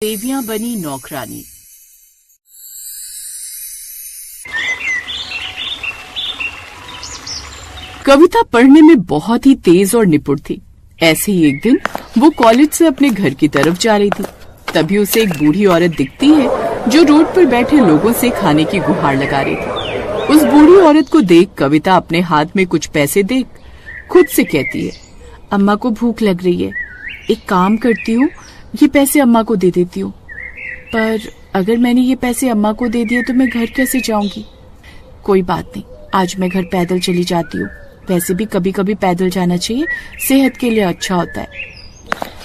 देवियां बनी नौकरानी। कविता पढ़ने में बहुत ही तेज और निपुण थी। ऐसे ही एक दिन वो कॉलेज से अपने घर की तरफ जा रही थी। तभी उसे एक बूढ़ी औरत दिखती है जो रोड पर बैठे लोगों से खाने की गुहार लगा रही थी। उस बूढ़ी औरत को देख कविता अपने हाथ में कुछ पैसे देख खुद से कहती है, अम्मा को भूख लग रही है, एक काम करती हूँ, ये पैसे अम्मा को दे देती हूँ। पर अगर मैंने ये पैसे अम्मा को दे दिए तो मैं घर कैसे जाऊंगी? कोई बात नहीं, आज मैं घर पैदल चली जाती हूँ। वैसे भी कभी कभी पैदल जाना चाहिए, सेहत के लिए अच्छा होता है।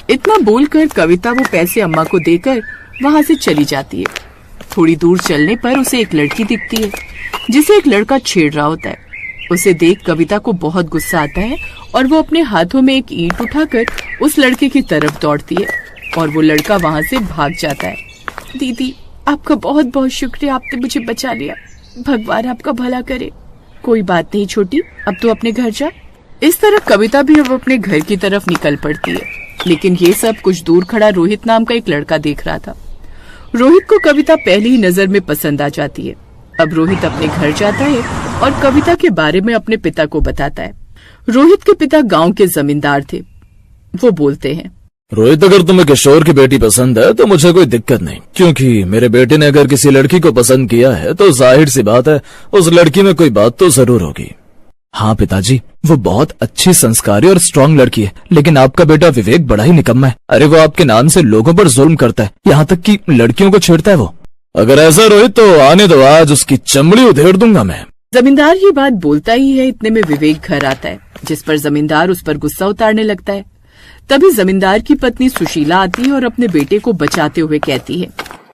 इतना बोलकर कविता वो पैसे अम्मा को देकर वहां से चली जाती है। थोड़ी दूर चलने पर उसे एक लड़की दिखती है जिसे एक लड़का छेड़ रहा होता है। उसे देख कविता को बहुत गुस्सा आता है और वो अपने हाथों में एक ईंट उठाकर उस लड़के की तरफ दौड़ती है और वो लड़का वहां से भाग जाता है। दीदी, आपका बहुत बहुत शुक्रिया, आपने मुझे बचा लिया। भगवान आपका भला करे। कोई बात नहीं छोटी, अब तो अपने घर जा। इस तरह कविता भी अब अपने घर की तरफ निकल पड़ती है। लेकिन ये सब कुछ दूर खड़ा रोहित नाम का एक लड़का देख रहा था। रोहित को कविता पहली ही नजर में पसंद आ जाती है। अब रोहित अपने घर जाता है और कविता के बारे में अपने पिता को बताता है। रोहित के पिता गांव के जमींदार थे। वो बोलते हैं, रोहित, अगर तुम्हें किशोर की बेटी पसंद है तो मुझे कोई दिक्कत नहीं, क्योंकि मेरे बेटे ने अगर किसी लड़की को पसंद किया है तो जाहिर सी बात है उस लड़की में कोई बात तो जरूर होगी। हाँ पिताजी, वो बहुत अच्छी, संस्कारी और स्ट्रांग लड़की है, लेकिन आपका बेटा विवेक बड़ा ही निकम्मा है। अरे वो आपके नाम से लोगों पर जुल्म करता है, यहाँ तक कि लड़कियों को छेड़ता है वो। अगर ऐसा रोहित तो आने दो, आज उसकी चमड़ी उधेड़ दूंगा मैं। जमींदार ये बात बोलता ही है, इतने में विवेक घर आता है, जिस पर जमींदार उस पर गुस्सा उतारने लगता है। तभी जमींदार की पत्नी सुशीला आती है और अपने बेटे को बचाते हुए कहती है,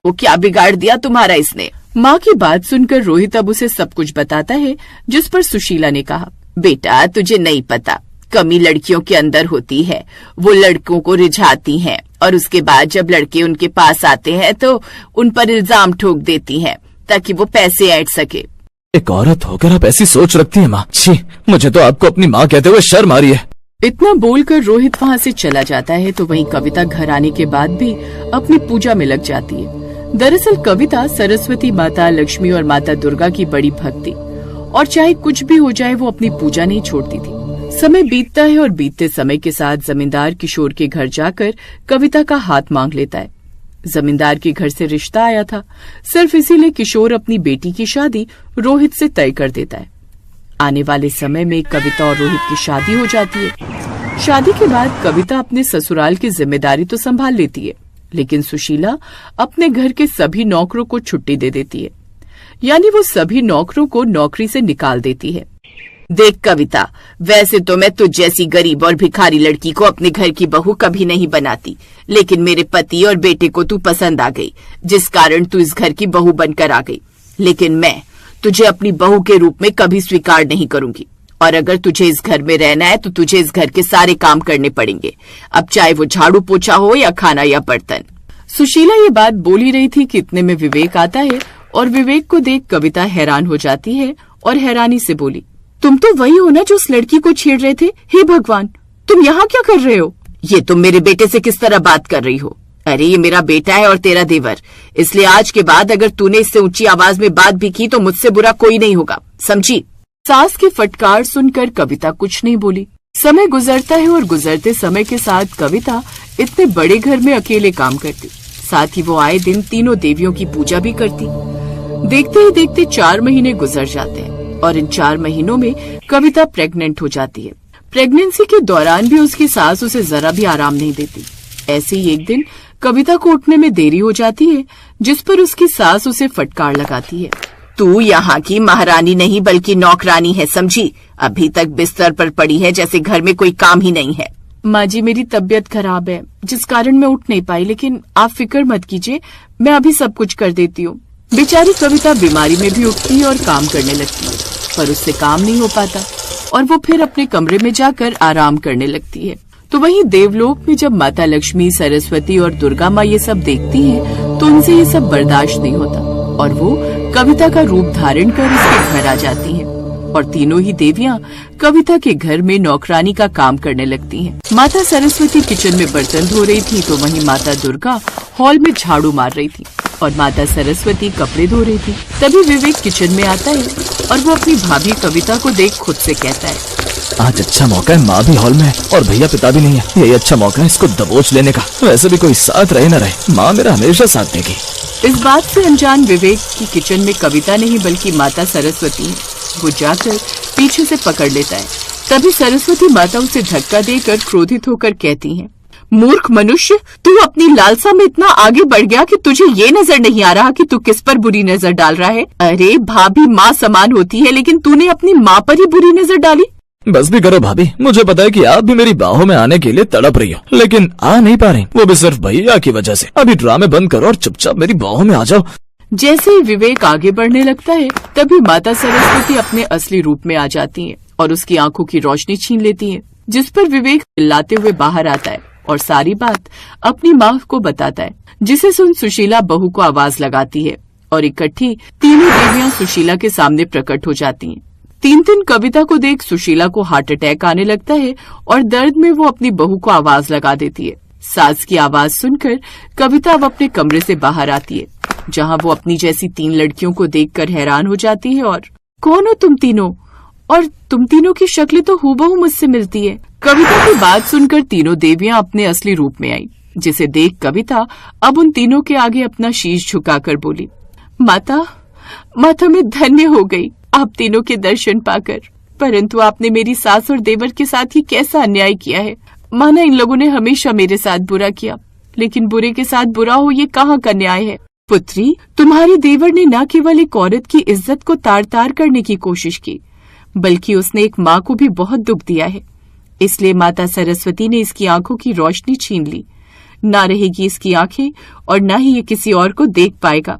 वो क्या बिगाड़ दिया तुम्हारा इसने? माँ की बात सुनकर रोहित अब उसे सब कुछ बताता है, जिस पर सुशीला ने कहा, बेटा तुझे नहीं पता, कमी लड़कियों के अंदर होती है। वो लड़कों को रिझाती हैं और उसके बाद जब लड़के उनके पास आते हैं तो उन पर इल्जाम ठोक देती हैं ताकि वो पैसे ऐंठ सके। एक औरत होकर आप ऐसी सोच रखती है माँ? छी, मुझे तो आपको अपनी माँ कहते हुए शर्म आ रही है। इतना बोलकर रोहित वहाँ से चला जाता है तो वहीं कविता घर आने के बाद भी अपनी पूजा में लग जाती है। दरअसल कविता सरस्वती माता, लक्ष्मी और माता दुर्गा की बड़ी भक्त थी और चाहे कुछ भी हो जाए वो अपनी पूजा नहीं छोड़ती थी। समय बीतता है और बीतते समय के साथ जमींदार किशोर के घर जाकर कविता का हाथ मांग लेता है। जमींदार के घर से रिश्ता आया था, सिर्फ इसीलिए किशोर अपनी बेटी की शादी रोहित से तय कर देता है। आने वाले समय में कविता और रोहित की शादी हो जाती है। शादी के बाद कविता अपने ससुराल की जिम्मेदारी तो संभाल लेती है, लेकिन सुशीला अपने घर के सभी नौकरों को छुट्टी दे देती है, यानी वो सभी नौकरों को नौकरी से निकाल देती है। देख कविता, वैसे तो मैं तुझ जैसी गरीब और भिखारी लड़की को अपने घर की बहू कभी नहीं बनाती, लेकिन मेरे पति और बेटे को तू पसंद आ गई, जिस कारण तू इस घर की बहू बनकर आ गई। लेकिन मैं तुझे अपनी बहू के रूप में कभी स्वीकार नहीं करूंगी, और अगर तुझे इस घर में रहना है तो तुझे इस घर के सारे काम करने पड़ेंगे, अब चाहे वो झाड़ू पोछा हो या खाना या बर्तन। सुशीला ये बात बोल ही रही थी कि इतने में विवेक आता है और विवेक को देख कविता हैरान हो जाती है और हैरानी से बोली, तुम तो वही हो ना जो उस लड़की को छेड़ रहे थे? हे भगवान, तुम यहाँ क्या कर रहे हो? ये तुम मेरे बेटे से किस तरह बात कर रही हो? अरे ये मेरा बेटा है और तेरा देवर, इसलिए आज के बाद अगर तूने इससे ऊंची आवाज में बात भी की तो मुझसे बुरा कोई नहीं होगा, समझी? सास की फटकार सुनकर कविता कुछ नहीं बोली। समय गुजरता है और गुजरते समय के साथ कविता इतने बड़े घर में अकेले काम करती, साथ ही वो आए दिन तीनों देवियों की पूजा भी करती। देखते ही देखते 4 महीने गुजर जाते हैं और इन 4 महीनों में कविता प्रेग्नेंट हो जाती है। प्रेगनेंसी के दौरान भी उसकी सास उसे जरा भी आराम नहीं देती। ऐसे ही एक दिन कविता को उठने में देरी हो जाती है, जिस पर उसकी सास उसे फटकार लगाती है, तू यहाँ की महारानी नहीं बल्कि नौकरानी है, समझी? अभी तक बिस्तर पर पड़ी है जैसे घर में कोई काम ही नहीं है। माँ जी, मेरी तबीयत खराब है जिस कारण मैं उठ नहीं पाई, लेकिन आप फिक्र मत कीजिए, मैं अभी सब कुछ कर देती हूँ। बेचारी कविता बीमारी में भी उठती है और काम करने लगती है, पर उससे काम नहीं हो पाता और वो फिर अपने कमरे में जाकर आराम करने लगती है। तो वहीं देवलोक में जब माता लक्ष्मी, सरस्वती और दुर्गा माँ ये सब देखती हैं, तो उनसे ये सब बर्दाश्त नहीं होता और वो कविता का रूप धारण कर उसके घर आ जाती हैं। और तीनों ही देवियां कविता के घर में नौकरानी का काम करने लगती हैं। माता सरस्वती किचन में बर्तन धो रही थी तो वहीं माता दुर्गा हॉल में झाड़ू मार रही थी और माता सरस्वती कपड़े धो रही थी। तभी विवेक किचन में आता है और वो अपनी भाभी कविता को देख खुद से कहता है, आज अच्छा मौका है, माँ भी हॉल में है और भैया पिता भी नहीं है। यही अच्छा मौका है इसको दबोच लेने का। वैसे भी कोई साथ रहे न रहे, माँ मेरा हमेशा साथ देगी। इस बात से अनजान विवेक की किचन में कविता नहीं बल्कि माता सरस्वती है। वो जाकर पीछे से पकड़ लेता है। तभी सरस्वती माता उसे धक्का देकर क्रोधित होकर कहती हैं, मूर्ख मनुष्य, तू अपनी लालसा में इतना आगे बढ़ गया कि तुझे ये नजर नहीं आ रहा कि तू किस पर बुरी नजर डाल रहा है। अरे भाभी माँ समान होती है, लेकिन तूने अपनी माँ पर ही बुरी नजर डाली। बस भी करो भाभी, मुझे पता है कि आप भी मेरी बाहों में आने के लिए तड़प रही हो, लेकिन आ नहीं पा रही, वो भी सिर्फ भैया की वजह से। अभी ड्रामे बंद करो और चुपचाप मेरी बाहों में आ जाओ। जैसे ही विवेक आगे बढ़ने लगता है तभी माता सरस्वती अपने असली रूप में आ जाती हैं और उसकी आंखों की रोशनी छीन लेती हैं, जिस पर विवेक चिल्लाते हुए बाहर आता है और सारी बात अपनी माँ को बताता है, जिसे सुन सुशीला बहू को आवाज लगाती है और इकट्ठी तीनों देवियां सुशीला के सामने प्रकट हो जाती हैं। तीन कविता को देख सुशीला को हार्ट अटैक आने लगता है और दर्द में वो अपनी बहू को आवाज लगा देती है। सास की आवाज सुनकर कविता अब अपने कमरे से बाहर आती है, जहां वो अपनी जैसी 3 लड़कियों को देखकर हैरान हो जाती है और कौन हो तुम तीनों, और तुम तीनों की शक्लें तो हूबहू मुझसे मिलती है। कविता की बात सुनकर तीनों देवियां अपने असली रूप में आई, जिसे देख कविता अब उन तीनों के आगे अपना शीश झुकाकर बोली, माता मैं धन्य हो गई आप तीनों के दर्शन पाकर, परंतु आपने मेरी सास और देवर के साथ ही कैसा अन्याय किया है। माना इन लोगों ने हमेशा मेरे साथ बुरा किया, लेकिन बुरे के साथ बुरा हो ये कहाँ का न्याय है। पुत्री, तुम्हारे देवर ने न केवल एक औरत की इज्जत को तार तार करने की कोशिश की, बल्कि उसने एक माँ को भी बहुत दुख दिया है। इसलिए माता सरस्वती ने इसकी आंखों की रोशनी छीन ली। ना रहेगी इसकी आंखें और न ही ये किसी और को देख पाएगा।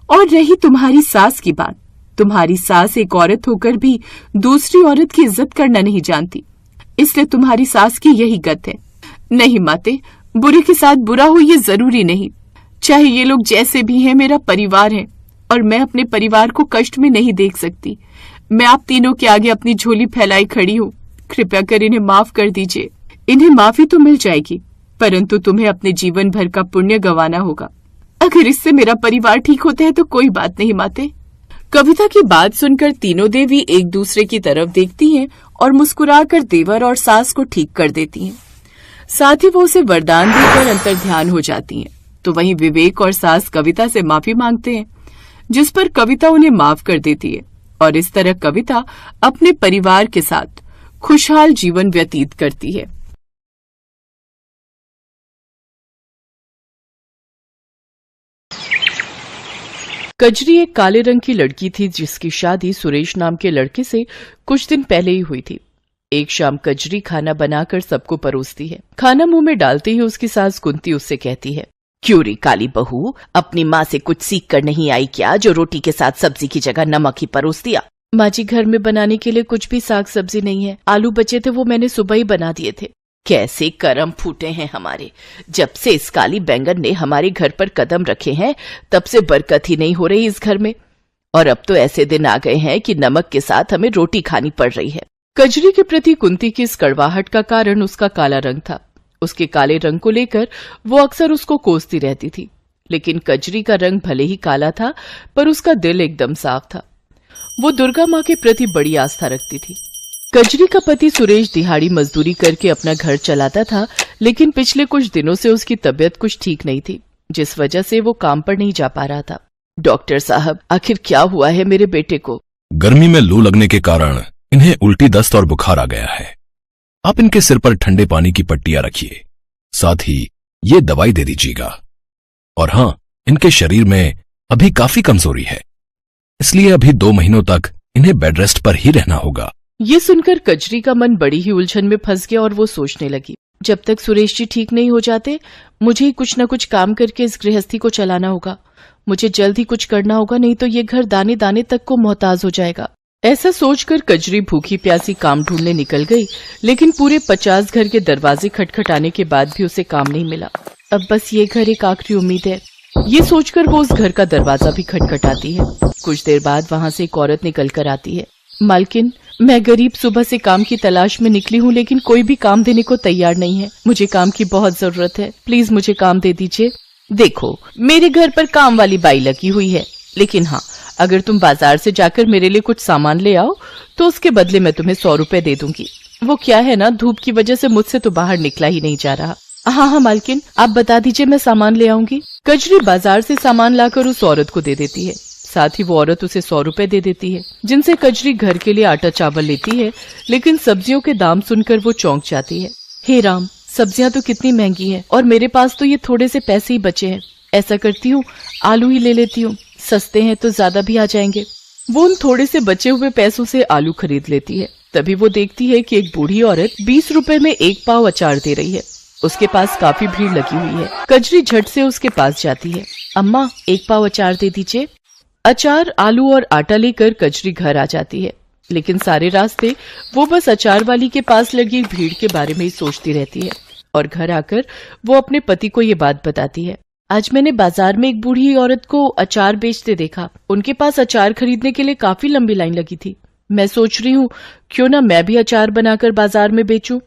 और रही तुम्हारी सास की बात, तुम्हारी सास एक औरत होकर भी दूसरी औरत की इज्जत करना नहीं जानती, इसलिए तुम्हारी सास की यही गत है। नहीं माते, बुरे के साथ बुरा हो ये जरूरी नहीं। चाहे ये लोग जैसे भी हैं, मेरा परिवार है और मैं अपने परिवार को कष्ट में नहीं देख सकती। मैं आप तीनों के आगे अपनी झोली फैलाई खड़ी हूँ। कृपया कर इन्हें माफ कर दीजिए। इन्हें माफी तो मिल जाएगी, परंतु तुम्हें अपने जीवन भर का पुण्य गंवाना होगा। अगर इससे मेरा परिवार ठीक होता है तो कोई बात नहीं माते। कविता की बात सुनकर तीनों देवी एक दूसरे की तरफ देखती हैं और मुस्कुराकर देवर और सास को ठीक कर देती हैं। साथ ही वो उसे वरदान देकर अंतर्ध्यान हो जाती हैं। तो वहीं विवेक और सास कविता से माफी मांगते हैं, जिस पर कविता उन्हें माफ कर देती है और इस तरह कविता अपने परिवार के साथ खुशहाल जीवन व्यतीत करती है। कजरी एक काले रंग की लड़की थी जिसकी शादी सुरेश नाम के लड़के से कुछ दिन पहले ही हुई थी। एक शाम कजरी खाना बनाकर सबको परोसती है। खाना मुंह में डालते ही उसकी सास कुंती उससे कहती है, क्यों रे काली बहू, अपनी माँ से कुछ सीख कर नहीं आई क्या, जो रोटी के साथ सब्जी की जगह नमक ही परोस दिया। माँ जी, घर में बनाने के लिए कुछ भी साग सब्जी नहीं है। आलू बचे थे वो मैंने सुबह ही बना दिए थे। कैसे करम फूटे हैं हमारे। जब से इस काली बैंगन ने हमारे घर पर कदम रखे हैं तब से बरकत ही नहीं हो रही इस घर में, और अब तो ऐसे दिन आ गए हैं कि नमक के साथ हमें रोटी खानी पड़ रही है। कजरी के प्रति कुंती की इस कड़वाहट का कारण उसका काला रंग था। उसके काले रंग को लेकर वो अक्सर उसको कोसती रहती थी, लेकिन कजरी का रंग भले ही काला था पर उसका दिल एकदम साफ था। वो दुर्गा माँ के प्रति बड़ी आस्था रखती थी। कजरी का पति सुरेश दिहाड़ी मजदूरी करके अपना घर चलाता था, लेकिन पिछले कुछ दिनों से उसकी तबीयत कुछ ठीक नहीं थी, जिस वजह से वो काम पर नहीं जा पा रहा था। डॉक्टर साहब, आखिर क्या हुआ है मेरे बेटे को? गर्मी में लू लगने के कारण इन्हें उल्टी, दस्त और बुखार आ गया है। आप इनके सिर पर ठंडे पानी की पट्टियां रखिए, साथ ही ये दवाई दे दीजिएगा। और हाँ, इनके शरीर में अभी काफी कमजोरी है, इसलिए अभी 2 महीनों तक इन्हें बेड रेस्ट पर ही रहना होगा। ये सुनकर कजरी का मन बड़ी ही उलझन में फंस गया और वो सोचने लगी, जब तक सुरेश जी ठीक नहीं हो जाते मुझे ही कुछ न कुछ काम करके इस गृहस्थी को चलाना होगा। मुझे जल्द ही कुछ करना होगा, नहीं तो ये घर दाने दाने तक को मोहताज हो जाएगा। ऐसा सोचकर कजरी भूखी प्यासी काम ढूंढने निकल गई, लेकिन पूरे 50 घर के दरवाजे खटखटाने के बाद भी उसे काम नहीं मिला। अब बस ये घर एक आखिरी उम्मीद है। ये सोचकर वो उस घर का दरवाजा भी खटखटाती है। कुछ देर बाद वहाँ से एक औरत निकल कर आती है। मालकिन, मैं गरीब सुबह से काम की तलाश में निकली हूँ, लेकिन कोई भी काम देने को तैयार नहीं है। मुझे काम की बहुत जरूरत है, प्लीज मुझे काम दे दीजिए। देखो, मेरे घर पर काम वाली बाई लगी हुई है, लेकिन हाँ, अगर तुम बाजार से जाकर मेरे लिए कुछ सामान ले आओ तो उसके बदले मैं तुम्हें 100 रुपए दे दूंगी। वो क्या है ना, धूप की वजह से मुझसे तो बाहर निकला ही नहीं जा रहा। हाँ मालकिन, आप बता दीजिए, मैं सामान ले आऊंगी। कजरी बाजार से सामान लाकर उस औरत को दे देती है। साथ ही वो औरत उसे 100 रुपए दे देती है, जिनसे कजरी घर के लिए आटा चावल लेती है। लेकिन सब्जियों के दाम सुनकर वो चौंक जाती है। हे राम, सब्जियां तो कितनी महंगी हैं और मेरे पास तो ये थोड़े से पैसे ही बचे हैं। ऐसा करती हूँ, आलू ही ले लेती हूँ, सस्ते हैं तो ज्यादा भी आ जाएंगे। वो उन थोड़े से बचे हुए पैसों से आलू खरीद लेती है। तभी वो देखती है कि एक बूढ़ी औरत 20 रुपए में 1 पाव अचार दे रही है। उसके पास काफी भीड़ लगी हुई है। कजरी झट से उसके पास जाती है। अम्मा, 1 पाव अचार दे दीजिए। अचार, आलू और आटा लेकर कजरी घर आ जाती है, लेकिन सारे रास्ते वो बस अचार वाली के पास लगी भीड़ के बारे में ही सोचती रहती है। और घर आकर वो अपने पति को ये बात बताती है। आज मैंने बाजार में एक बूढ़ी औरत को अचार बेचते देखा। उनके पास अचार खरीदने के लिए काफी लंबी लाइन लगी थी। मैं सोच रही हूँ क्यों ना मैं भी अचार बनाकर बाजार में बेचूं।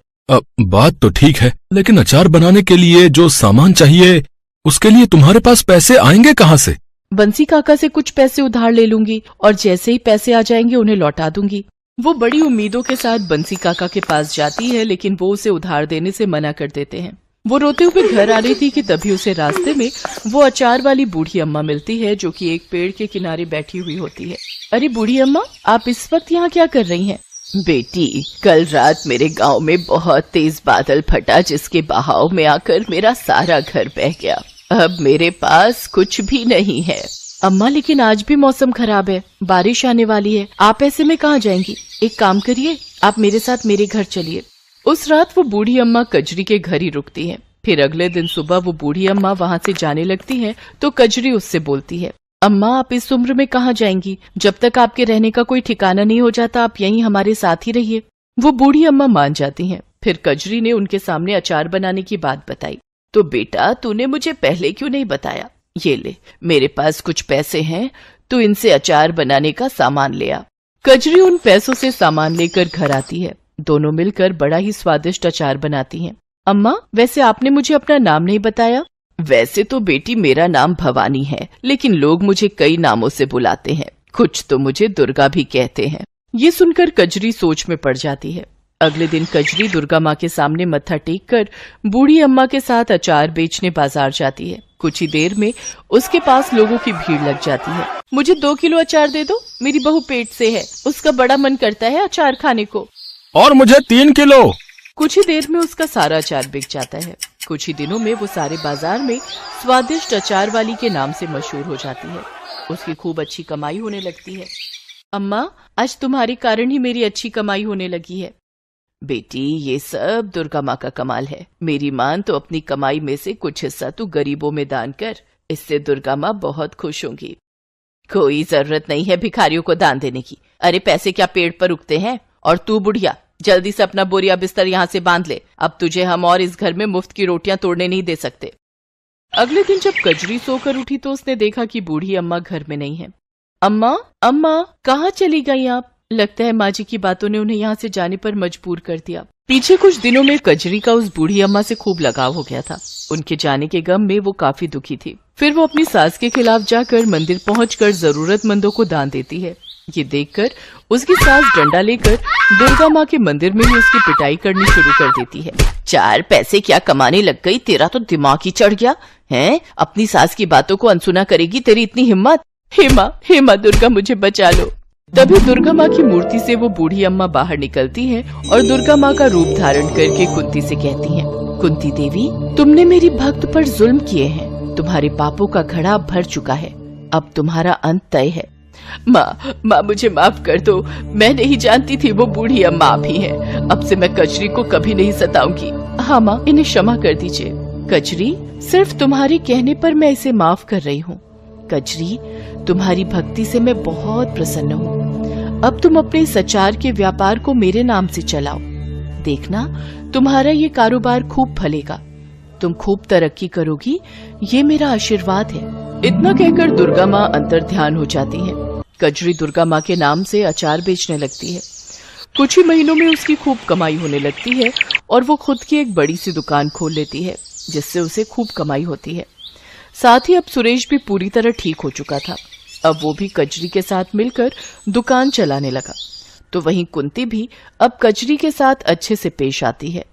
बात तो ठीक है, लेकिन अचार बनाने के लिए जो सामान चाहिए उसके लिए तुम्हारे पास पैसे आएंगे कहाँ से? बंसी काका से कुछ पैसे उधार ले लूंगी और जैसे ही पैसे आ जाएंगे उन्हें लौटा दूंगी। वो बड़ी उम्मीदों के साथ बंसी काका के पास जाती है, लेकिन वो उसे उधार देने से मना कर देते हैं। वो रोते हुए घर आ रही थी कि तभी उसे रास्ते में वो अचार वाली बूढ़ी अम्मा मिलती है, जो कि एक पेड़ के किनारे बैठी हुई होती है। अरे बूढ़ी अम्मा, आप इस वक्त यहाँ क्या कर रही हैं? बेटी, कल रात मेरे गांव में बहुत तेज बादल फटा, जिसके बहाव में आकर मेरा सारा घर बह गया। अब मेरे पास कुछ भी नहीं है। अम्मा, लेकिन आज भी मौसम खराब है, बारिश आने वाली है। आप ऐसे में कहाँ जाएंगी? एक काम करिए, आप मेरे साथ मेरे घर चलिए। उस रात वो बूढ़ी अम्मा कजरी के घर ही रुकती है। फिर अगले दिन सुबह वो बूढ़ी अम्मा वहाँ से जाने लगती है तो कजरी उससे बोलती है, अम्मा, आप इस उम्र में कहाँ जाएंगी? जब तक आपके रहने का कोई ठिकाना नहीं हो जाता, आप यहीं हमारे साथ ही रहिए। वो बूढ़ी अम्मा मान जाती हैं। फिर कजरी ने उनके सामने अचार बनाने की बात बताई। तो बेटा, तूने मुझे पहले क्यों नहीं बताया? ये ले, मेरे पास कुछ पैसे हैं, तू इनसे अचार बनाने का सामान ले आ। कजरी उन पैसों से सामान लेकर घर आती है। दोनों मिलकर बड़ा ही स्वादिष्ट अचार बनाती हैं। अम्मा, वैसे आपने मुझे अपना नाम नहीं बताया। वैसे तो बेटी मेरा नाम भवानी है, लेकिन लोग मुझे कई नामों से बुलाते हैं। कुछ तो मुझे दुर्गा भी कहते हैं। ये सुनकर कजरी सोच में पड़ जाती है। अगले दिन कजरी दुर्गा माँ के सामने मत्था टेक कर बूढ़ी अम्मा के साथ अचार बेचने बाजार जाती है। कुछ ही देर में उसके पास लोगों की भीड़ लग जाती है। मुझे 2 किलो अचार दे दो, मेरी बहू पेट से है, उसका बड़ा मन करता है अचार खाने को। और मुझे 3 किलो। कुछ ही देर में उसका सारा अचार बिक जाता है। कुछ ही दिनों में वो सारे बाजार में स्वादिष्ट अचार वाली के नाम से मशहूर हो जाती है। उसकी खूब अच्छी कमाई होने लगती है। अम्मा, आज तुम्हारे कारण ही मेरी अच्छी कमाई होने लगी है। बेटी, ये सब दुर्गा माँ का कमाल है। मेरी मान तो अपनी कमाई में से कुछ हिस्सा तू गरीबों में दान कर, इससे दुर्गा माँ बहुत खुश होंगी। कोई जरूरत नहीं है भिखारियों को दान देने की। अरे पैसे क्या पेड़ पर उगते हैं? और तू बुढ़िया, जल्दी से अपना बोरिया बिस्तर यहाँ से बांध ले। अब तुझे हम और इस घर में मुफ्त की रोटियां तोड़ने नहीं दे सकते। अगले दिन जब कजरी सोकर उठी तो उसने देखा कि बूढ़ी अम्मा घर में नहीं है। अम्मा, अम्मा, कहाँ चली गई आप? लगता है माँ जी की बातों ने उन्हें यहाँ से जाने पर मजबूर कर दिया। पीछे कुछ दिनों में कजरी का उस बूढ़ी अम्मा से खूब लगाव हो गया था। उनके जाने के गम में वो काफी दुखी थी। फिर वो अपनी सास के खिलाफ जाकर मंदिर पहुंचकर जरूरतमंदों को दान देती है। ये देखकर उसकी सास डंडा लेकर दुर्गा माँ के मंदिर में ही उसकी पिटाई करनी शुरू कर देती है। 4 पैसे क्या कमाने लग गई? तेरा तो दिमाग ही चढ़ गया है। अपनी सास की बातों को अनसुना करेगी? तेरी इतनी हिम्मत? हे माँ दुर्गा, मुझे बचा लो। तभी दुर्गा माँ की मूर्ति से वो बूढ़ी अम्मा बाहर निकलती है और दुर्गा माँ का रूप धारण करके कुंती से कहती हैं, कुंती देवी, तुमने मेरी भक्त पर जुल्म किए हैं। तुम्हारे पापों का घड़ा भर चुका है। अब तुम्हारा अंत तय है। माँ, मुझे माफ कर दो। मैं नहीं जानती थी वो बूढ़ी अम्मा भी है। अब से मैं कजरी को कभी नहीं सताऊंगी। हाँ माँ, इन्हें क्षमा कर दीजिए। कजरी, सिर्फ तुम्हारे कहने पर मैं इसे माफ कर रही हूँ। कजरी, तुम्हारी भक्ति से मैं बहुत प्रसन्न हूँ। अब तुम अपने इस अचार के व्यापार को मेरे नाम से चलाओ। देखना, तुम्हारा ये कारोबार खूब फलेगा। तुम खूब तरक्की करोगी, ये मेरा आशीर्वाद है। इतना कहकर दुर्गा माँ अंतर्ध्यान हो जाती हैं। कजरी दुर्गा माँ के नाम से अचार बेचने लगती है। कुछ ही महीनों में उसकी खूब कमाई होने लगती है और वो खुद की एक बड़ी सी दुकान खोल लेती है, जिससे उसे खूब कमाई होती है। साथ ही अब सुरेश भी पूरी तरह ठीक हो चुका था। अब वो भी कजरी के साथ मिलकर दुकान चलाने लगा। तो वहीं कुंती भी अब कजरी के साथ अच्छे से पेश आती है।